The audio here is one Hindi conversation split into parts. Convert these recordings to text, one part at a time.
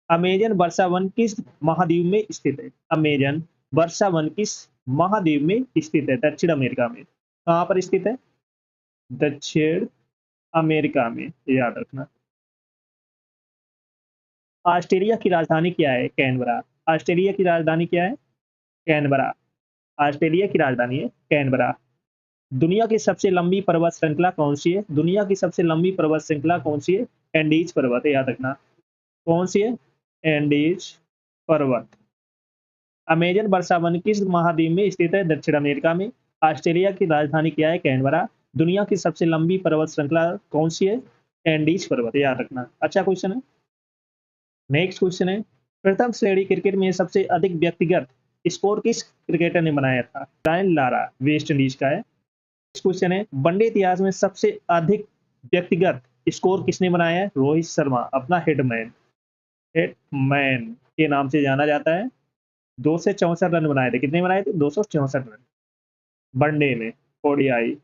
अमेजन वर्षा वन किस महाद्वीप में स्थित है? अमेजन वर्षा वन किस महाद्वीप में स्थित है? दक्षिण अमेरिका में। कहाँ पर स्थित है? दक्षिण अमेरिका में, याद रखना। ऑस्ट्रेलिया की राजधानी क्या है? कैनबरा। ऑस्ट्रेलिया की राजधानी क्या है? कैनबरा। ऑस्ट्रेलिया की राजधानी है कैनबरा। दुनिया की सबसे लंबी पर्वत श्रृंखला कौन सी है? दुनिया की सबसे लंबी पर्वत श्रृंखला कौन सी है? एंडीज पर्वत है, याद रखना। कौन सी है? एंडीज पर्वत। अमेजन वर्षा वन किस महाद्वीप में स्थित है? दक्षिण अमेरिका में। ऑस्ट्रेलिया की राजधानी क्या है? कैनबरा। दुनिया की सबसे लंबी पर्वत श्रृंखला कौन सी है? एंडीज पर्वत, याद रखना। अच्छा क्वेश्चन है। नेक्स्ट क्वेश्चन है, प्रथम श्रेणी क्रिकेट में सबसे अधिक व्यक्तिगत स्कोर किस क्रिकेटर ने बनाया था? ब्रायन लारा, वेस्ट इंडीज का है। नेक्स्ट क्वेश्चन है, वनडे इतिहास में सबसे अधिक व्यक्तिगत स्कोर किसने बनाया है? रोहित शर्मा, अपना हिटमैन। हिटमैन के नाम से जाना जाता है। 264 रन बनाए थे। कितने बनाए थे? 264 रन वनडे में, ओडीआई।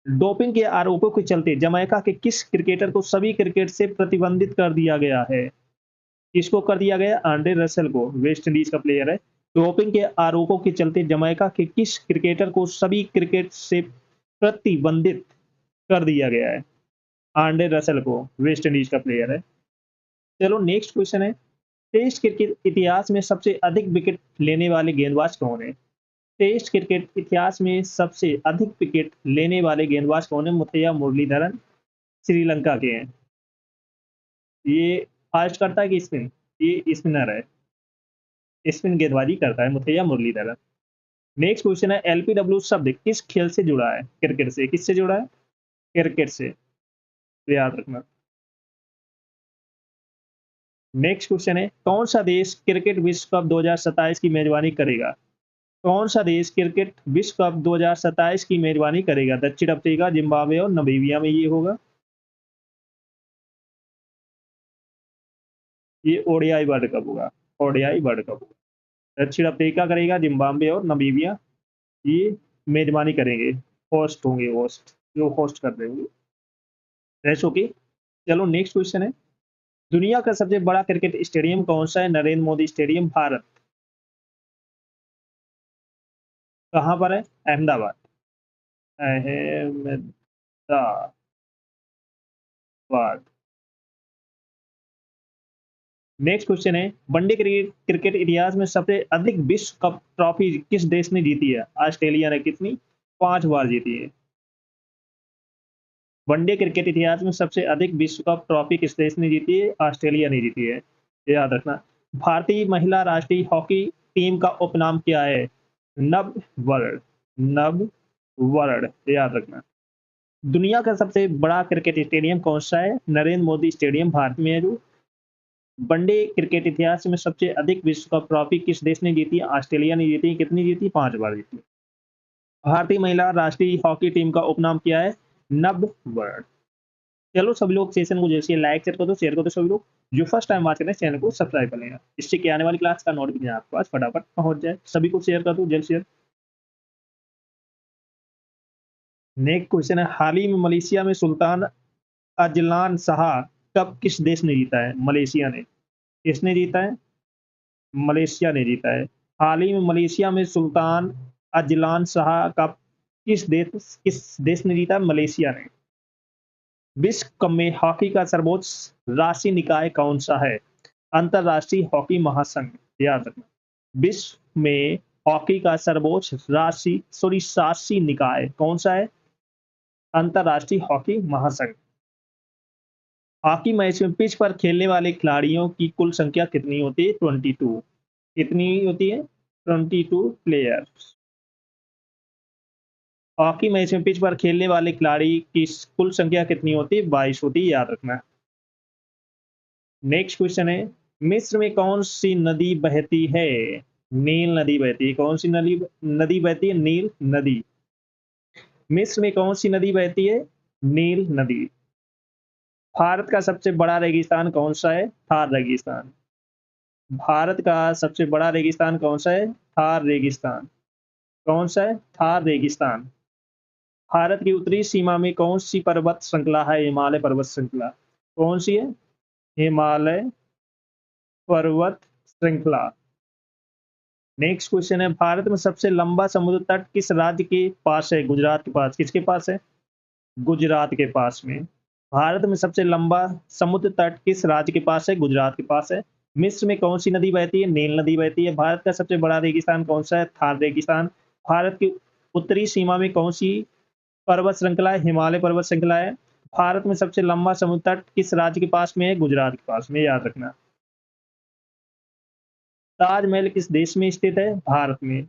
डोपिंग के आरोपों के चलते जमैका के किस क्रिकेटर को सभी क्रिकेट से प्रतिबंधित कर दिया गया है? किसको कर दिया गया? आंड्रे रसेल को, वेस्ट इंडीज का प्लेयर है। डोपिंग के आरोपों के चलते जमैका के किस क्रिकेटर को सभी क्रिकेट से प्रतिबंधित कर दिया गया है? आंड्रे रसेल को, वेस्ट इंडीज का प्लेयर है। चलो नेक्स्ट क्वेश्चन है, टेस्ट क्रिकेट इतिहास में सबसे अधिक विकेट लेने वाले गेंदबाज कौन है? टेस्ट क्रिकेट इतिहास में सबसे अधिक विकेट लेने वाले गेंदबाज कौन है? मुथैया मुरलीधरन, श्रीलंका के हैं। ये फास्ट करता है कि स्पिन? ये स्पिनर है, स्पिन गेंदबाजी करता है मुथैया मुरलीधरन। नेक्स्ट क्वेश्चन है, एलपीडब्ल्यू शब्द किस खेल से जुड़ा है? क्रिकेट से। किससे जुड़ा है? क्रिकेट से, तो याद रखना। नेक्स्ट क्वेश्चन है, कौन सा देश क्रिकेट विश्व कप 2027 की मेजबानी करेगा? कौन सा देश क्रिकेट विश्व कप 2027 की मेजबानी करेगा? दक्षिण अफ्रीका, जिम्बाब्वे और नामीबिया में ये होगा। ये ओडीआई वर्ल्ड कप होगा, ओडीआई वर्ल्ड कप होगा। दक्षिण अफ्रीका करेगा, जिम्बाब्वे और नामीबिया ये मेजबानी करेंगे, होस्ट होंगे, होस्ट जो होस्ट कर रहे होंगे। That's okay. चलो नेक्स्ट क्वेश्चन है, दुनिया का सबसे बड़ा क्रिकेट स्टेडियम कौन सा है? नरेंद्र मोदी स्टेडियम, भारत। कहाँ पर है? अहमदाबाद। अहमदाबाद। नेक्स्ट क्वेश्चन है, वनडे क्रिकेट इतिहास में सबसे अधिक विश्व कप ट्रॉफी किस देश ने जीती है? ऑस्ट्रेलिया ने। कितनी? 5 बार जीती है। वनडे क्रिकेट इतिहास में सबसे अधिक विश्व कप ट्रॉफी किस देश ने जीती है? ऑस्ट्रेलिया ने जीती है, ये याद रखना। भारतीय महिला राष्ट्रीय हॉकी टीम का उपनाम क्या है? नव वर्ल्ड, नव वर्ल्ड, ये याद रखना। दुनिया का सबसे बड़ा क्रिकेट स्टेडियम कौन सा है? नरेंद्र मोदी स्टेडियम, भारत में है जो। वनडे क्रिकेट इतिहास में सबसे अधिक विश्व कप ट्रॉफी किस देश ने जीती है? ऑस्ट्रेलिया ने जीती है। कितनी जीती? 5 बार जीती। भारतीय महिला राष्ट्रीय हॉकी टीम का उपनाम क्या है? नव वर्ल्ड। चलो सभी लोग सेशन को जैसे लाइक शेयर कर दो सभी लोग। जो फर्स्ट टाइम वॉच कर रहे हैं चैनल को सब्सक्राइब कर लेना, इससे कि आने वाली क्लास का नोटिफिकेशन आपके पास फटाफट पहुंच जाए। सभी को शेयर कर दो, जल्द शेयर। नेक्स्ट क्वेश्चन है, हाल ही में मलेशिया में सुल्तान अजलान शाह कप किस देश ने जीता है? मलेशिया ने। किसने जीता है? मलेशिया ने जीता है। हाल ही में मलेशिया में सुल्तान अजलान शाह कप किस देश ने जीता? मलेशिया ने। विश्व कप में हॉकी का सर्वोच्च राशि निकाय कौन सा है? अंतरराष्ट्रीय हॉकी महासंघ, याद रखना। विश्व में हॉकी का सर्वोच्च शासी निकाय कौन सा है? अंतरराष्ट्रीय हॉकी महासंघ। हॉकी मैच में पिच पर खेलने वाले खिलाड़ियों की कुल संख्या कितनी होती है? 22। कितनी होती है? 22 प्लेयर्स। हॉकी मैच में पिच पर खेलने वाले खिलाड़ी की कुल संख्या कितनी होती है? 22 होती है, याद रखना। नेक्स्ट क्वेश्चन है, मिस्र में कौन सी नदी बहती है? नील नदी बहती है। कौन सी नदी नदी बहती है? नील नदी। मिस्र में कौन सी नदी बहती है? नील नदी। भारत का सबसे बड़ा रेगिस्तान कौन सा है? थार रेगिस्तान। भारत का सबसे बड़ा रेगिस्तान कौन सा है? थार रेगिस्तान। कौन सा है? थार रेगिस्तान। भारत की उत्तरी सीमा में कौन सी पर्वत श्रृंखला है? हिमालय पर्वत श्रृंखला। कौन सी है? हिमालय पर्वत श्रृंखला। नेक्स्ट क्वेश्चन है, भारत में सबसे लंबा समुद्र तट किस राज्य के पास है? गुजरात के पास। किसके पास है? गुजरात के पास में। भारत में सबसे लंबा समुद्र तट किस राज्य के पास है? गुजरात के पास है। मिस्र में कौन सी नदी बहती है? नील नदी बहती है। भारत का सबसे बड़ा रेगिस्तान कौन सा है? थार रेगिस्तान। भारत की उत्तरी सीमा में कौन सी पर्वत श्रृंखला है? हिमालय पर्वत श्रृंखला है। भारत में सबसे लंबा समुद्र तट किस राज्य के पास में है? गुजरात के पास में, याद रखना। ताजमहल किस देश में स्थित है? भारत में।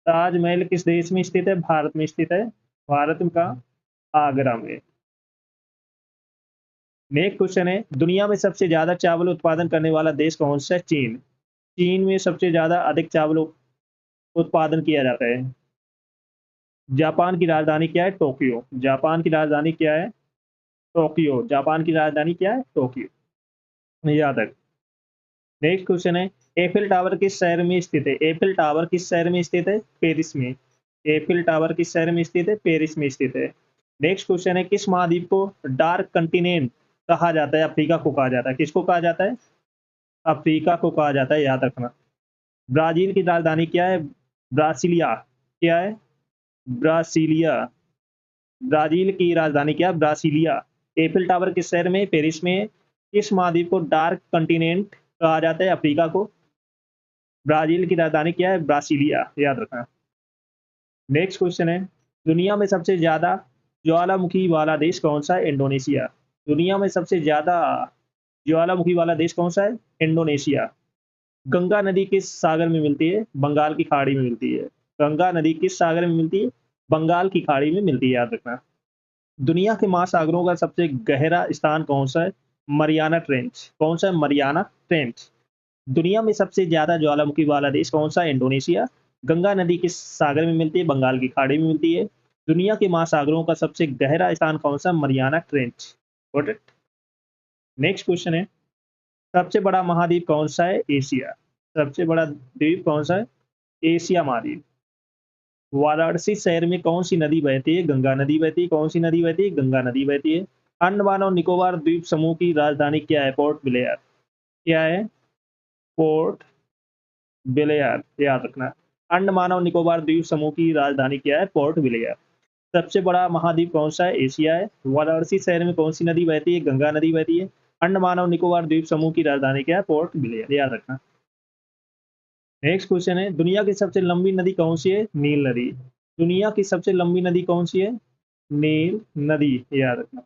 ताजमहल किस देश में स्थित है? भारत में स्थित है। भारत का आगरा में। नेक्स्ट क्वेश्चन है, दुनिया में सबसे ज्यादा चावल उत्पादन करने वाला देश कौन सा है? चीन। चीन में सबसे ज्यादा अधिक चावल उत्पादन किया जाता है। जापान की राजधानी क्या है? टोक्यो। जापान की राजधानी क्या है? टोक्यो। जापान की राजधानी क्या है? टोक्यो। याद रख। नेक्स्ट क्वेश्चन है, एफिल टावर किस शहर में स्थित है? एफिल टावर किस शहर में स्थित है? पेरिस में। एफिल टावर किस शहर में स्थित है? पेरिस में स्थित है। नेक्स्ट क्वेश्चन है, किस महाद्वीप को डार्क कंटिनेंट कहा जाता है? अफ्रीका को कहा जाता है। किसको कहा जाता है? अफ्रीका को कहा जाता है, याद रखना। ब्राजील की राजधानी क्या है? ब्रासिलिया। क्या है? ब्रासिलिया। ब्राजील की राजधानी क्या है? ब्रासिलिया। एफिल टावर किस शहर में? पेरिस में। किस महाद्वीप को डार्क कंटिनेंट कहा जाता है? अफ्रीका को। ब्राजील की राजधानी क्या है? ब्रासिलिया, याद रखना। नेक्स्ट क्वेश्चन है, दुनिया में सबसे ज्यादा ज्वालामुखी वाला देश कौन सा है? इंडोनेशिया। दुनिया में सबसे ज्यादा ज्वालामुखी वाला देश कौन सा है? इंडोनेशिया। गंगा नदी किस सागर में मिलती है? बंगाल की खाड़ी में मिलती है। गंगा नदी किस सागर में मिलती है? बंगाल की खाड़ी में मिलती है, याद रखना। दुनिया के महासागरों का सबसे गहरा स्थान कौन सा है? Mariana trench. कौन सा है? Mariana trench. दुनिया में सबसे ज्यादा ज्वालामुखी वाला देश कौन सा है? इंडोनेशिया। गंगा नदी किस सागर में मिलती है? बंगाल की खाड़ी में मिलती है। दुनिया के महासागरों का सबसे गहरा स्थान कौन सा? Mariana trench. Got it. Next question है, सबसे बड़ा महाद्वीप कौन सा है? एशिया। सबसे बड़ा द्वीप कौन सा है? एशिया महाद्वीप। वाराणसी शहर में कौन सी नदी बहती है? गंगा नदी बहती है। कौन सी नदी बहती है? गंगा नदी बहती है। अंडमान और निकोबार द्वीप समूह की राजधानी क्या है? Port Blair. क्या है? पोर्ट ब्लेयर, याद रखना। अंडमान और निकोबार द्वीप समूह की राजधानी क्या है? Port Blair. सबसे बड़ा महाद्वीप कौन सा है? एशिया है। वाराणसी शहर में कौन सी नदी बहती है? गंगा नदी बहती है। अंडमान और निकोबार द्वीप समूह की राजधानी क्या है? पोर्ट ब्लेयर, याद रखना। नेक्स्ट क्वेश्चन है, दुनिया की सबसे लंबी नदी कौन सी है? नील नदी। दुनिया की सबसे लंबी नदी कौन सी है? नील नदी, याद रखना।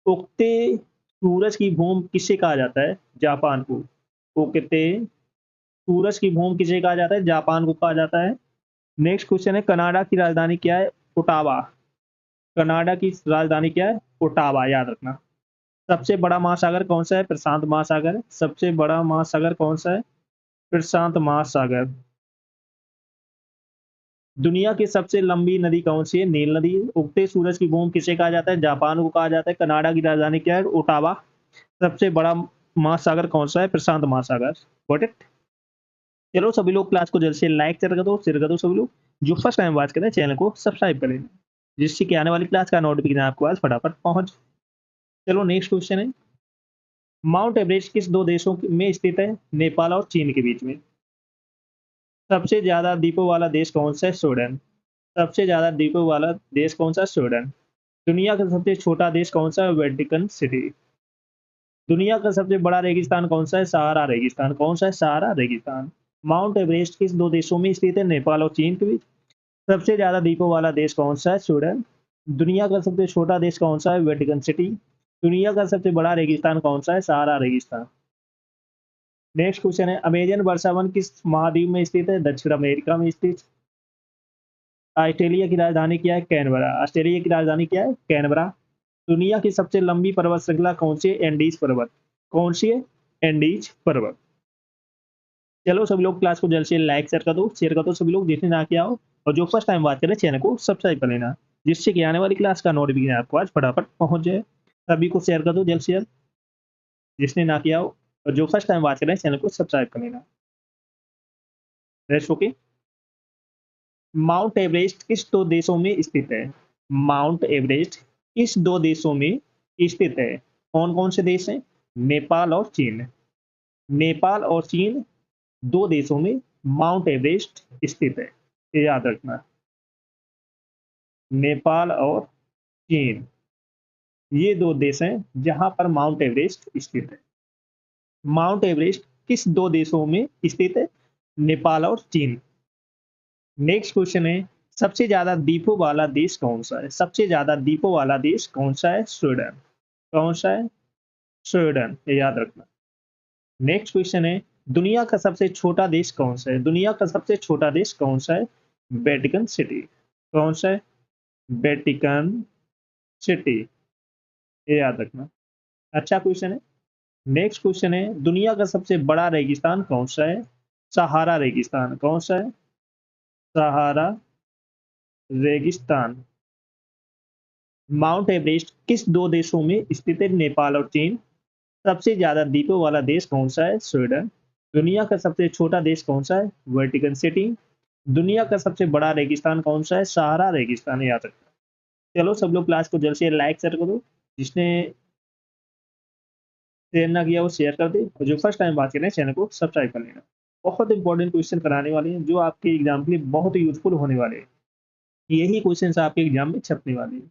उगते सूरज की भूमि किसे कहा जाता है? जापान को। उगते सूरज की भूमि किसे कहा जाता है? जापान को कहा जाता है। नेक्स्ट क्वेश्चन है, कनाडा की राजधानी क्या है? ओटावा। कनाडा की राजधानी क्या है? ओटावा, याद रखना। सबसे बड़ा महासागर कौन सा है? प्रशांत महासागर। सबसे बड़ा महासागर कौन सा है? प्रशांत महासागर। दुनिया की सबसे लंबी नदी कौन सी है? नील नदी। उगते सूरज की भूमि किसे कहा जाता है? जापान को कहा जाता है। कनाडा की राजधानी क्या है? ओटावा। सबसे बड़ा महासागर कौन सा है? प्रशांत महासागर। Got it. चलो सभी लोग क्लास को जल्द से लाइक कर दो, शेयर कर दो। सभी लोग जो फर्स्ट टाइम बात करें चैनल को सब्सक्राइब कर लेना, जिससे कि आने वाली क्लास का नोटिफिकेशन आपके पास फटाफट पहुंच। चलो नेक्स्ट क्वेश्चन है, माउंट एवरेस्ट किस दो देशों में स्थित है? नेपाल और चीन के बीच में। सबसे ज्यादा द्वीपों वाला देश कौन सा है? स्वीडन। सबसे ज्यादा द्वीपों वाला देश कौन सा? स्वीडन। दुनिया का सबसे छोटा देश कौन सा है? Vatican city. दुनिया का सबसे बड़ा रेगिस्तान कौन सा है? सहारा रेगिस्तान। कौन सा है? सहारा रेगिस्तान। माउंट एवरेस्ट किस दो देशों में स्थित है? नेपाल और चीन के बीच। सबसे ज्यादा द्वीपों वाला देश कौन सा है? स्वीडन। दुनिया का सबसे छोटा देश कौन सा है? Vatican city. दुनिया का सबसे बड़ा रेगिस्तान कौन सा है? सहारा रेगिस्तान। नेक्स्ट क्वेश्चन है, अमेजन वर्षा वन किस महाद्वीप में स्थित है? दक्षिण अमेरिका में स्थित। ऑस्ट्रेलिया की राजधानी क्या है? कैनबरा। ऑस्ट्रेलिया की राजधानी क्या है? कैनबरा। दुनिया की सबसे लंबी पर्वत श्रृंखला कौन सी है? एंडीज पर्वत। कौन सी है? एंडीज पर्वत। चलो सभी लोग क्लास को जल्द से लाइक शेयर कर दो सभी लोग, जिसने ना किया हो। और जो फर्स्ट टाइम बात करें चैनल को सब्सक्राइब कर लेना, जिससे कि आने वाली क्लास का नोटिफिकेशन आपको आज फटाफट पहुंच जाए। सभी को शेयर कर दो जल्द से जल्द, जिसने ना किया हो। और जो फर्स्ट टाइम बात करें चैनल को सब्सक्राइब कर लेना। Rest okay. माउंट एवरेस्ट किस दो देशों में स्थित है? माउंट एवरेस्ट किस दो देशों में स्थित है? कौन कौन से देश हैं? नेपाल और चीन। नेपाल और चीन दो देशों में माउंट एवरेस्ट स्थित है, ये याद रखना। नेपाल और चीन ये दो देश हैं जहां पर माउंट एवरेस्ट स्थित है। माउंट एवरेस्ट किस दो देशों में स्थित है? नेपाल और चीन। नेक्स्ट क्वेश्चन है, सबसे ज्यादा द्वीपों वाला देश कौन सा है? सबसे ज्यादा द्वीपों वाला देश कौन सा है? स्वीडन। कौन सा है? स्वीडन, ये याद रखना। नेक्स्ट क्वेश्चन है, दुनिया का सबसे छोटा देश कौन सा है? दुनिया का सबसे छोटा देश कौन सा है? Vatican city. कौन सा है? वेटिकन सिटी, ये याद रखना। अच्छा क्वेश्चन है। नेक्स्ट क्वेश्चन है, दुनिया का सबसे बड़ा रेगिस्तान कौन सा है? सहारा रेगिस्तान। कौन सा है? सहारा रेगिस्तान। माउंट एवरेस्ट किस दो देशों में स्थित है? नेपाल और चीन। सबसे ज्यादा द्वीपों वाला देश कौन सा है? स्वीडन। दुनिया का सबसे छोटा देश कौन सा है? Vatican city. दुनिया का सबसे बड़ा रेगिस्तान कौन सा है? सहारा रेगिस्तान, याद रखना। चलो सब लोग क्लास को जल्द से लाइक शेयर करो, जिसने शेयर ना किया वो शेयर कर दे, और जो फर्स्ट टाइम बात कर रहे हैं चैनल को सब्सक्राइब कर लेना। बहुत इंपॉर्टेंट क्वेश्चन कराने वाले हैं जो आपके एग्जाम के लिए बहुत ही यूजफुल होने वाले हैं। यही क्वेश्चन आपके एग्जाम में छपने वाले हैं।